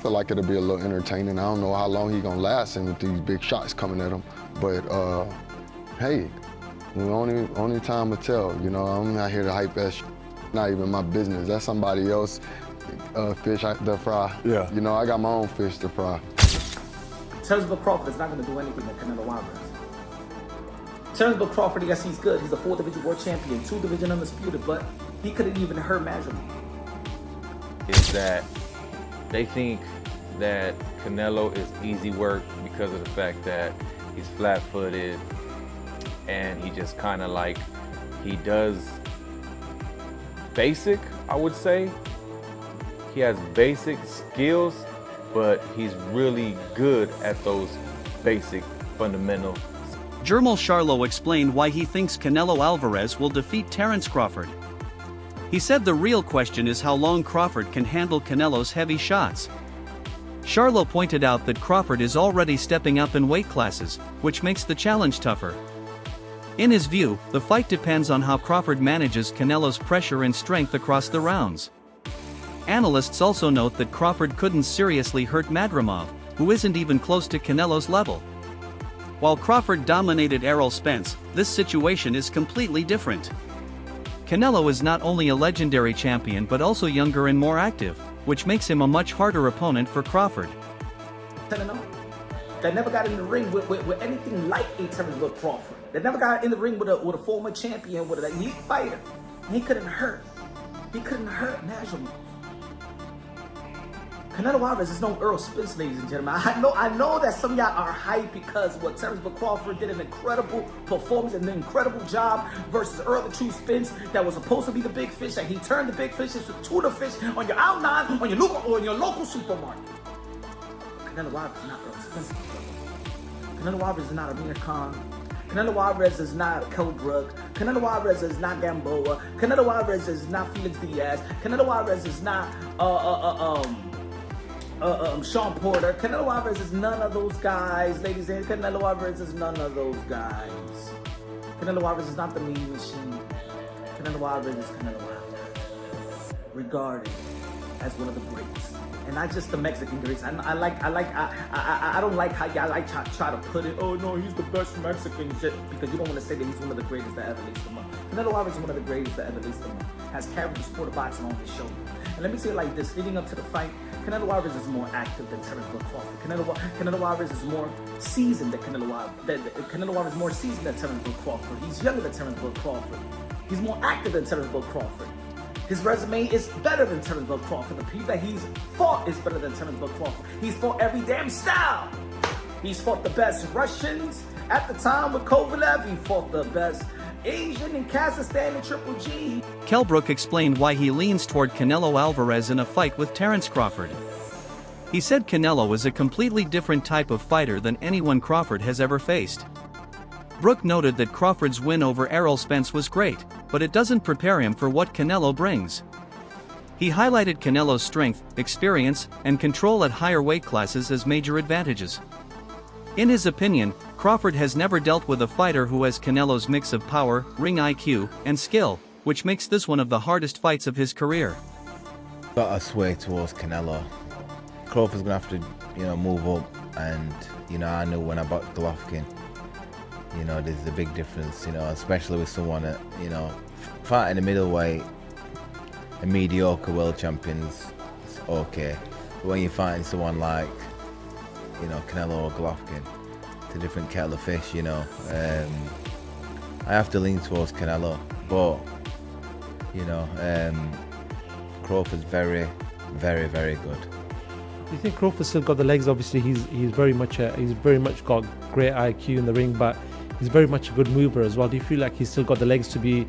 feel like it'll be a little entertaining. I don't know how long he's gonna last and with these big shots coming at him. But hey, only time will tell. You know, I'm not here to hype that shit. Not even my business. That's somebody else fish to fry. Yeah. You know, I got my own fish to fry. Terence Crawford is not going to do anything with Canelo Alvarez. Terence Crawford, yes, he's good. He's a 4-division world champion, 2-division undisputed, but he couldn't even hurt Masvidal. Is that they think that Canelo is easy work because of the fact that he's flat-footed and he just kind of like, he does basic, I would say. He has basic skills, but he's really good at those basic fundamental. Jermell Charlo explained why he thinks Canelo Alvarez will defeat Terence Crawford. He said the real question is how long Crawford can handle Canelo's heavy shots. Charlo pointed out that Crawford is already stepping up in weight classes, which makes the challenge tougher. In his view, the fight depends on how Crawford manages Canelo's pressure and strength across the rounds. Analysts also note that Crawford couldn't seriously hurt Madrimov, who isn't even close to Canelo's level. While Crawford dominated Errol Spence, this situation is completely different. Canelo is not only a legendary champion but also younger and more active, which makes him a much harder opponent for Crawford. That never got in the ring with anything like a Terence Crawford. That never got in the ring with a former champion, with an elite fighter. And he couldn't hurt. He couldn't hurt Masvidal. Canelo Alvarez is no Earl Spence, ladies and gentlemen. I know that some of y'all are hyped because what Terence Crawford did an incredible performance and an incredible job versus Earl the True Spence that was supposed to be the big fish, and he turned the big fish into tuna fish on your outline, on your local supermarket. Canelo Alvarez is not Earl Spence. Canelo Alvarez is not Amir Khan. Canelo Alvarez is not Cobra. Canelo Alvarez is not Gamboa. Canelo Alvarez is not Felix Diaz. Canelo Alvarez is not Sean Porter. Canelo Alvarez is none of those guys, ladies and gentlemen. Canelo Alvarez is none of those guys. Canelo Alvarez is not the mean machine. Canelo Alvarez is Canelo Alvarez, regarded as one of the greats, and not just the Mexican greats. I don't like how y'all try to put it. Oh no, he's the best Mexican shit, because you don't want to say that he's one of the greatest that ever laced them up. Canelo Alvarez is one of the greatest that ever laced them up. Has carried the sport of boxing on his shoulder. And let me say it like this: leading up to the fight, Canelo Alvarez is more active than Terence Crawford. Canelo Alvarez is more seasoned than Canelo Alvarez. Canelo Alvarez is more seasoned than Terence Crawford. He's younger than Terence Crawford. He's more active than Terence Crawford. His resume is better than Terence Crawford. The people that he's fought is better than Terence Crawford. He's fought every damn style. He's fought the best Russians at the time with Kovalev. He fought the best Asian in Kazakhstan and Triple G. Kelbrook explained why he leans toward Canelo Alvarez in a fight with Terence Crawford. He said Canelo is a completely different type of fighter than anyone Crawford has ever faced. Brook noted that Crawford's win over Errol Spence was great, but it doesn't prepare him for what Canelo brings. He highlighted Canelo's strength, experience, and control at higher weight classes as major advantages. In his opinion, Crawford has never dealt with a fighter who has Canelo's mix of power, ring IQ, and skill, which makes this one of the hardest fights of his career. Got a sway towards Canelo. Crawford's gonna have to, move up, and I knew when I boxed Golovkin, there's a big difference, especially with someone that, fighting a middleweight, a mediocre world champion's okay, but when you're fighting someone like, Canelo or Golovkin, it's a different kettle of fish, I have to lean towards Canelo, but, Crawford's very, very, very good. Do you think Crawford's still got the legs? Obviously, he's very much got great IQ in the ring, but he's very much a good mover as well. Do you feel like he's still got the legs to be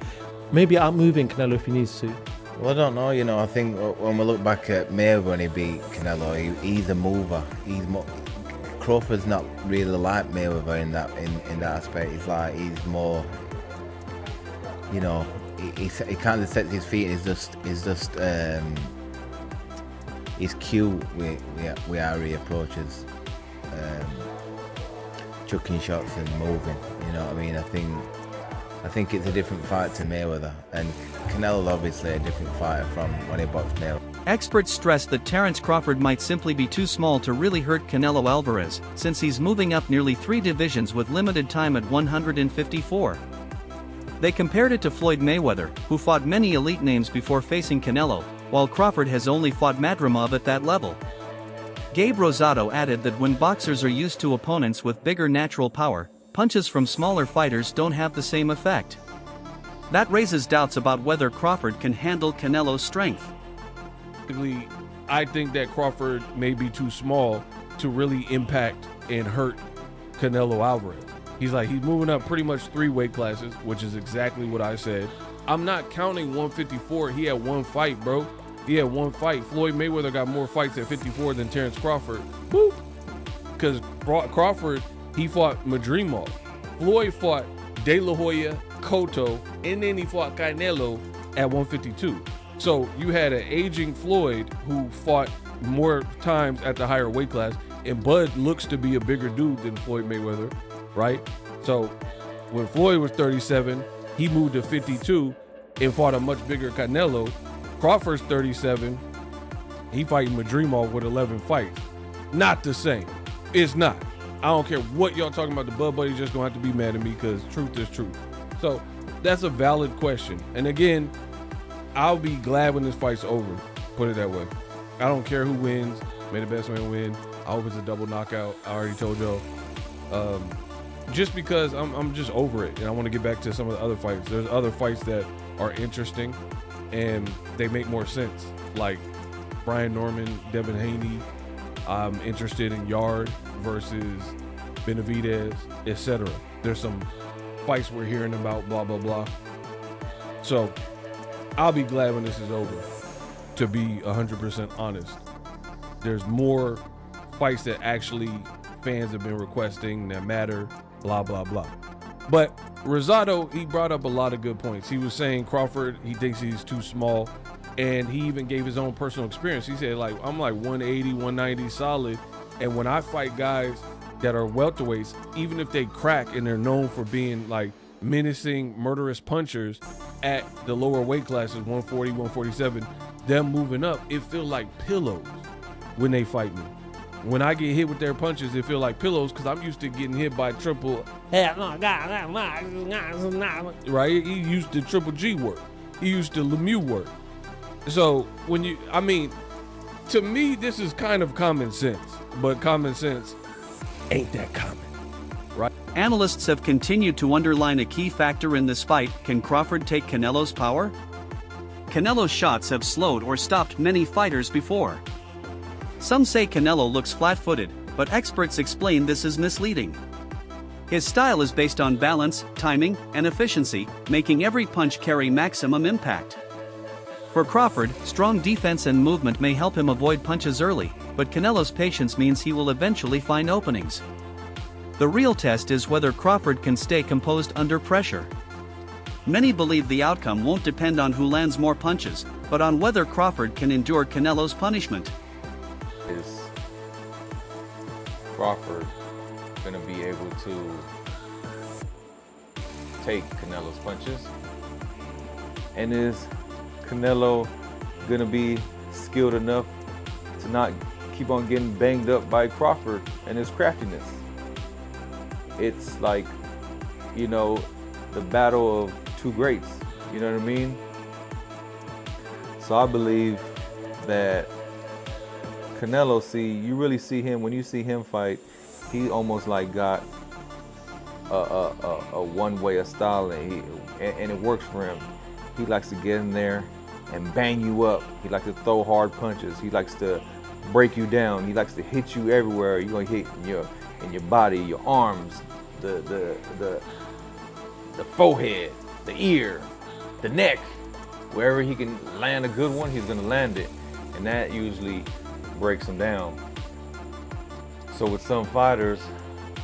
maybe out-moving Canelo if he needs to? Well, I don't know. I think when we look back at Mayweather when he beat Canelo, he's a mover. Crawford's not really like Mayweather in that aspect. He's more, he kind of sets his feet. He's cute with how he approaches chucking shots and moving. You know what I mean? I think it's a different fight to Mayweather, and Canelo's obviously a different fighter from when he boxed Mayweather. Experts stress that Terence Crawford might simply be too small to really hurt Canelo Alvarez, since he's moving up nearly 3 divisions with limited time at 154. They compared it to Floyd Mayweather, who fought many elite names before facing Canelo, while Crawford has only fought Madrimov at that level. Gabe Rosado added that when boxers are used to opponents with bigger natural power, punches from smaller fighters don't have the same effect. That raises doubts about whether Crawford can handle Canelo's strength. I think that Crawford may be too small to really impact and hurt Canelo Alvarez. He's moving up pretty much 3 weight classes, which is exactly what I said. I'm not counting 154. He had 1 fight, bro. He had 1 fight. Floyd Mayweather got more fights at 54 than Terence Crawford. Woo! Because Crawford, he fought Madrimov. Floyd fought De La Hoya, Cotto, and then he fought Canelo at 152. So you had an aging Floyd who fought more times at the higher weight class, and Bud looks to be a bigger dude than Floyd Mayweather, right? So when Floyd was 37, he moved to 52 and fought a much bigger Canelo. Crawford's 37, he fighting Madrimov with 11 fights. Not the same. It's not. I don't care what y'all talking about. The Bud Buddy's just gonna have to be mad at me because truth is truth. So that's a valid question. And again, I'll be glad when this fight's over. Put it that way. I don't care who wins. May the best man win. I hope it's a double knockout. I already told y'all. Just because I'm just over it, and I want to get back to some of the other fights. There's other fights that are interesting, and they make more sense. Like Brian Norman, Devin Haney. I'm interested in Yard versus Benavidez, etc. There's some fights we're hearing about, blah, blah, blah. So I'll be glad when this is over, to be 100% honest. There's more fights that actually fans have been requesting that matter, blah, blah, blah. But Rosado, he brought up a lot of good points. He was saying Crawford, he thinks he's too small, and he even gave his own personal experience. He said, I'm 180, 190 solid, and when I fight guys that are welterweights, even if they crack and they're known for being menacing, murderous punchers at the lower weight classes, 140, 147, them moving up, it feels like pillows when they fight me. When I get hit with their punches, it feels like pillows because I'm used to getting hit by triple. Right? He used to Triple G work. He used to Lemieux work. So to me, this is kind of common sense, but common sense ain't that common, right? Analysts have continued to underline a key factor in this fight. Can Crawford take Canelo's power? Canelo's shots have slowed or stopped many fighters before. Some say Canelo looks flat-footed, but experts explain this is misleading. His style is based on balance, timing, and efficiency, making every punch carry maximum impact. For Crawford, strong defense and movement may help him avoid punches early, but Canelo's patience means he will eventually find openings. The real test is whether Crawford can stay composed under pressure. Many believe the outcome won't depend on who lands more punches, but on whether Crawford can endure Canelo's punishment. Is Crawford going to be able to take Canelo's punches? And is Canelo going to be skilled enough to not keep on getting banged up by Crawford and his craftiness? It's the battle of two greats, you know what I mean? So I believe that Canelo, you really see him, when you see him fight, he almost got a one-way of style, and it works for him. He likes to get in there and bang you up. He likes to throw hard punches. He likes to break you down. He likes to hit you everywhere. You're gonna hit in your body, your arms, the forehead, the ear, the neck. Wherever he can land a good one, he's gonna land it, and that usually breaks him down. So with some fighters,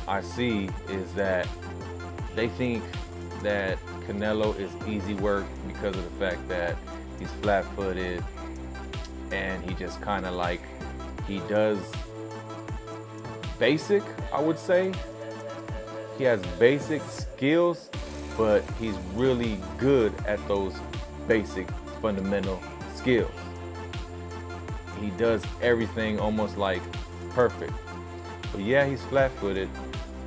I see is that they think that Canelo is easy work because of the fact that he's flat-footed and he just kind of he does basic, I would say. He has basic skills, but he's really good at those basic fundamental skills. he does everything almost like perfect. But yeah, he's flat-footed,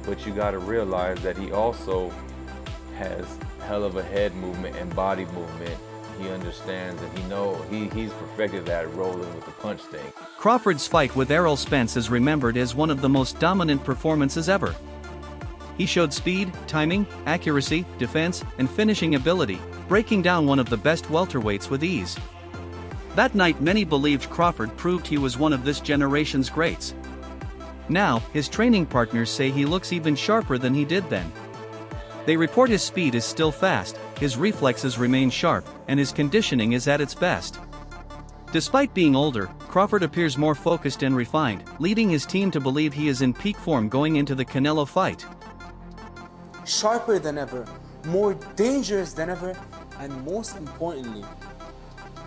but you got to realize that he also has hell of a head movement and body movement. He understands and he's perfected that rolling with the punch thing. Crawford's fight with Errol Spence is remembered as one of the most dominant performances ever. He showed speed, timing, accuracy, defense, and finishing ability, breaking down one of the best welterweights with ease. That night many believed Crawford proved he was one of this generation's greats. Now, his training partners say he looks even sharper than he did then. They report his speed is still fast, his reflexes remain sharp, and his conditioning is at its best. Despite being older, Crawford appears more focused and refined, leading his team to believe he is in peak form going into the Canelo fight. Sharper than ever, more dangerous than ever, and most importantly,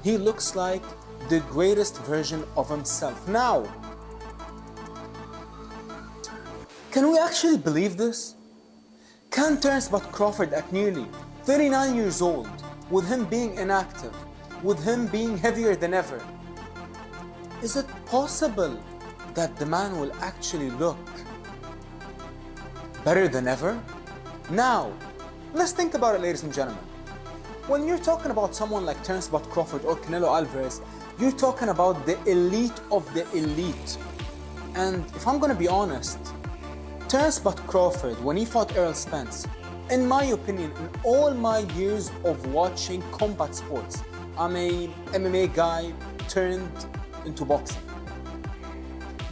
he looks like the greatest version of himself. Now, can we actually believe this? Can Terence Crawford at nearly 39 years old, with him being inactive, with him being heavier than ever, is it possible that the man will actually look better than ever? Now, let's think about it, ladies and gentlemen. When you're talking about someone like Terence Crawford or Canelo Alvarez, you're talking about the elite of the elite. And if I'm gonna be honest, Terence Crawford, when he fought Errol Spence, in my opinion, in all my years of watching combat sports, I'm a MMA guy turned into boxing.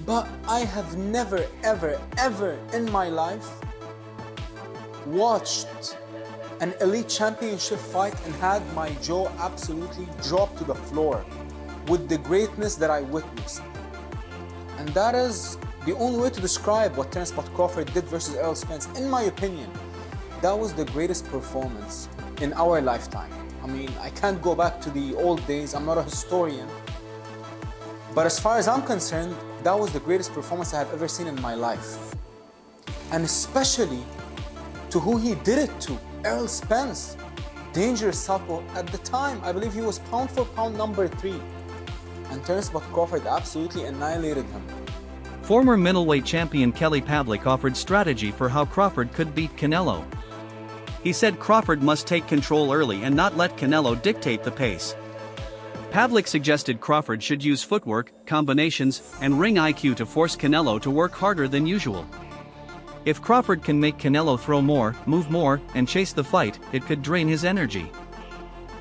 But I have never, ever, ever in my life watched an elite championship fight and had my jaw absolutely drop to the floor with the greatness that I witnessed. And that is the only way to describe what Terence Crawford did versus Errol Spence. In my opinion, that was the greatest performance in our lifetime. I mean, I can't go back to the old days, I'm not a historian. But as far as I'm concerned, that was the greatest performance I have ever seen in my life. And especially to who he did it to, Errol Spence. Dangerous southpaw at the time. I believe he was pound for pound number 3. And Terence Crawford absolutely annihilated him. Former middleweight champion Kelly Pavlik offered strategy for how Crawford could beat Canelo. He said Crawford must take control early and not let Canelo dictate the pace. Pavlik suggested Crawford should use footwork, combinations, and ring IQ to force Canelo to work harder than usual. If Crawford can make Canelo throw more, move more, and chase the fight, it could drain his energy.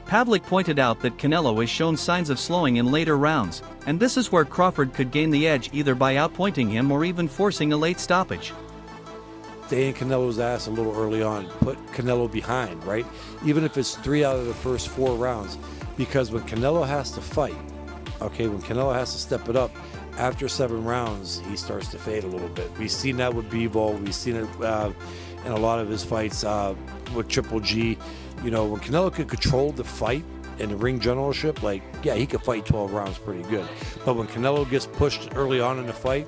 Pavlik pointed out that Canelo has shown signs of slowing in later rounds, and this is where Crawford could gain the edge either by outpointing him or even forcing a late stoppage. Stay in Canelo's ass a little early on, put Canelo behind, right? Even if it's 3 out of the first 4 rounds, because when Canelo has to fight, okay, when Canelo has to step it up, after 7 rounds, he starts to fade a little bit. We've seen that with Bivol, we've seen it in a lot of his fights with Triple G. You know, when Canelo could control the fight and the ring generalship, like, yeah, he could fight 12 rounds pretty good. But when Canelo gets pushed early on in the fight,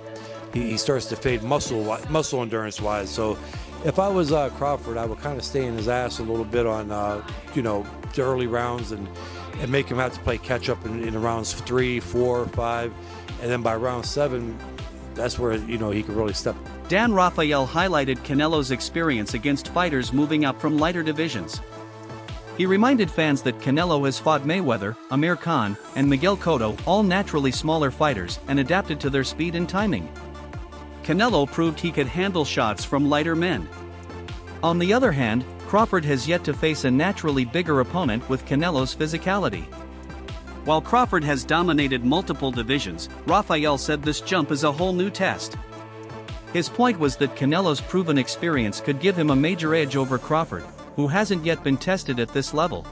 he starts to fade muscle endurance-wise. So if I was Crawford, I would kind of stay in his ass a little bit on, you know, the early rounds and make him have to play catch-up in rounds 3, 4, 5. And then by round 7, that's where, you know, he could really step. Dan Rafael highlighted Canelo's experience against fighters moving up from lighter divisions. He reminded fans that Canelo has fought Mayweather, Amir Khan, and Miguel Cotto, all naturally smaller fighters, and adapted to their speed and timing. Canelo proved he could handle shots from lighter men. On the other hand, Crawford has yet to face a naturally bigger opponent with Canelo's physicality. While Crawford has dominated multiple divisions, Rafael said this jump is a whole new test. His point was that Canelo's proven experience could give him a major edge over Crawford, who hasn't yet been tested at this level.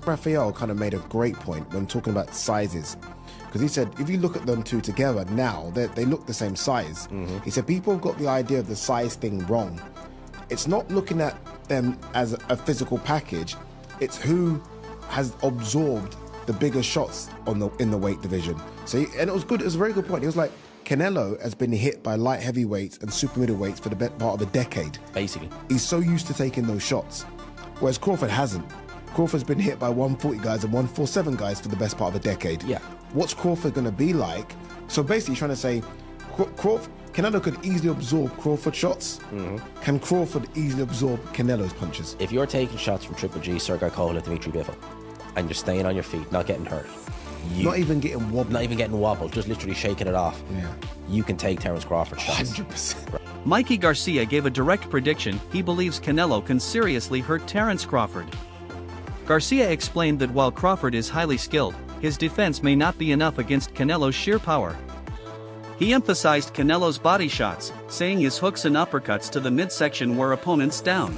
Rafael kind of made a great point when talking about sizes. Because he said, if you look at them two together now, they look the same size. He said, people have got the idea of the size thing wrong. It's not looking at them as a physical package, it's who has absorbed the bigger shots in the weight division. So, and it was good. It was a very good point. He was like, Canelo has been hit by light heavyweights and super middleweights for the better part of a decade. Basically, he's so used to taking those shots, whereas Crawford hasn't. Crawford's been hit by 140 guys and 147 guys for the best part of a decade. Yeah. What's Crawford going to be like? So basically, you're trying to say, Canelo could easily absorb Crawford shots. Can Crawford easily absorb Canelo's punches? If you're taking shots from Triple G, Sergey Kovalev, Dimitri Bivol, and you're staying on your feet, not getting hurt, Not even getting wobbled. not even getting wobbled, just literally shaking it off, you can take Terence Crawford shots. 100%. Mikey Garcia gave a direct prediction. He believes Canelo can seriously hurt Terence Crawford. Garcia explained that while Crawford is highly skilled, his defense may not be enough against Canelo's sheer power. He emphasized Canelo's body shots, saying his hooks and uppercuts to the midsection wore opponents down.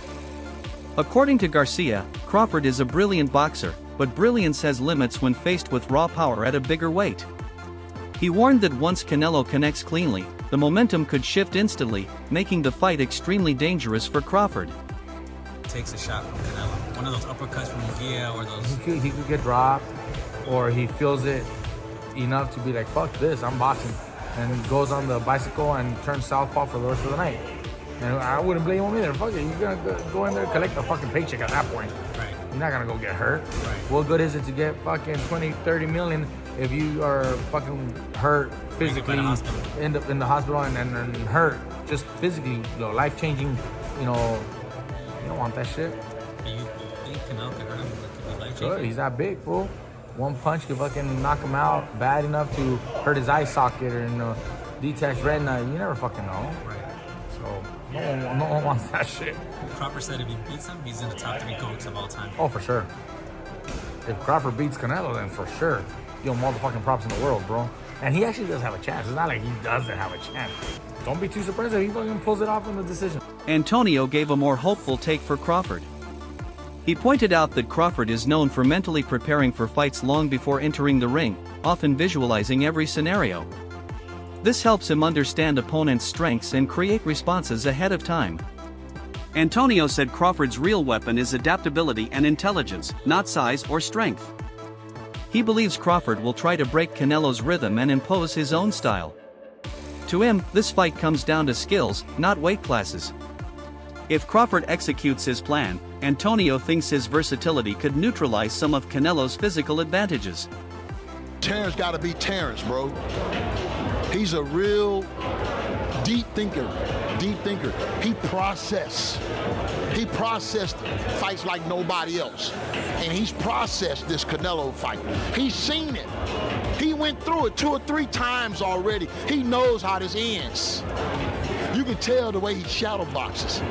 According to Garcia, Crawford is a brilliant boxer, but brilliance has limits when faced with raw power at a bigger weight. He warned that once Canelo connects cleanly, the momentum could shift instantly, making the fight extremely dangerous for Crawford. Takes a shot from Canelo. One of those uppercuts from Mejia or those. He could get dropped, or he feels it enough to be like, fuck this, I'm boxing. And goes on the bicycle and turns southpaw for the rest of the night. And I wouldn't blame him either. Fuck it, you're gonna go in there, collect a fucking paycheck at that point. Right. You're not gonna go get hurt. Right. What good is it to get fucking 20, 30 million if you are fucking hurt physically, end up in the hospital and hurt just physically, life-changing, you don't want that shit. Do you think Canelo can hurt him? Could be life-changing? Sure, he's that big, fool. One punch could fucking knock him out bad enough to hurt his eye socket or detached retina. You never fucking know. Right. So no one wants that shit. Crawford said if he beats him, he's in the top 3 GOATs of all time. Oh, for sure. If Crawford beats Canelo, then for sure, he'll motherfucking props in the world, bro. And he actually does have a chance. It's not like he doesn't have a chance. Don't be too surprised if he fucking pulls it off in the decision. Antonio gave a more hopeful take for Crawford. He pointed out that Crawford is known for mentally preparing for fights long before entering the ring, often visualizing every scenario. This helps him understand opponents' strengths and create responses ahead of time. Antonio said Crawford's real weapon is adaptability and intelligence, not size or strength. He believes Crawford will try to break Canelo's rhythm and impose his own style. To him, this fight comes down to skills, not weight classes. If Crawford executes his plan, Antonio thinks his versatility could neutralize some of Canelo's physical advantages. Terence gotta be Terence, bro. He's a real deep thinker. He processed fights like nobody else. And he's processed this Canelo fight. He's seen it. He went through it 2 or 3 times already. He knows how this ends. You can tell the way he shadow boxes.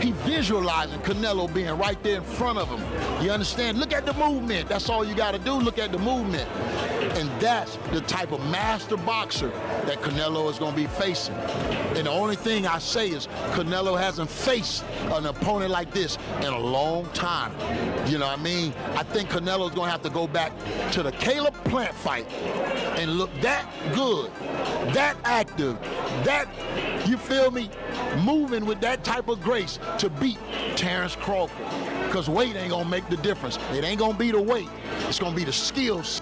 He visualizing Canelo being right there in front of him. You understand? Look at the movement. That's all you gotta do, look at the movement. And that's the type of master boxer that Canelo is gonna be facing. And the only thing I say is Canelo hasn't faced an opponent like this in a long time. You know what I mean? I think Canelo's gonna have to go back to the Caleb Plant fight and look that good, that active, that, you feel me, moving with that type of grace to beat Terence Crawford. Because weight ain't gonna make the difference. It ain't gonna be the weight, it's gonna be the skills.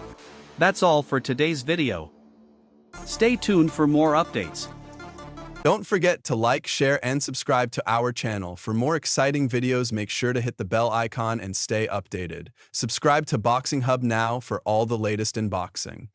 That's all for today's video. Stay tuned for more updates. Don't forget to like, share, and subscribe to our channel. For more exciting videos, make sure to hit the bell icon and stay updated. Subscribe to Boxing Hub now for all the latest in boxing.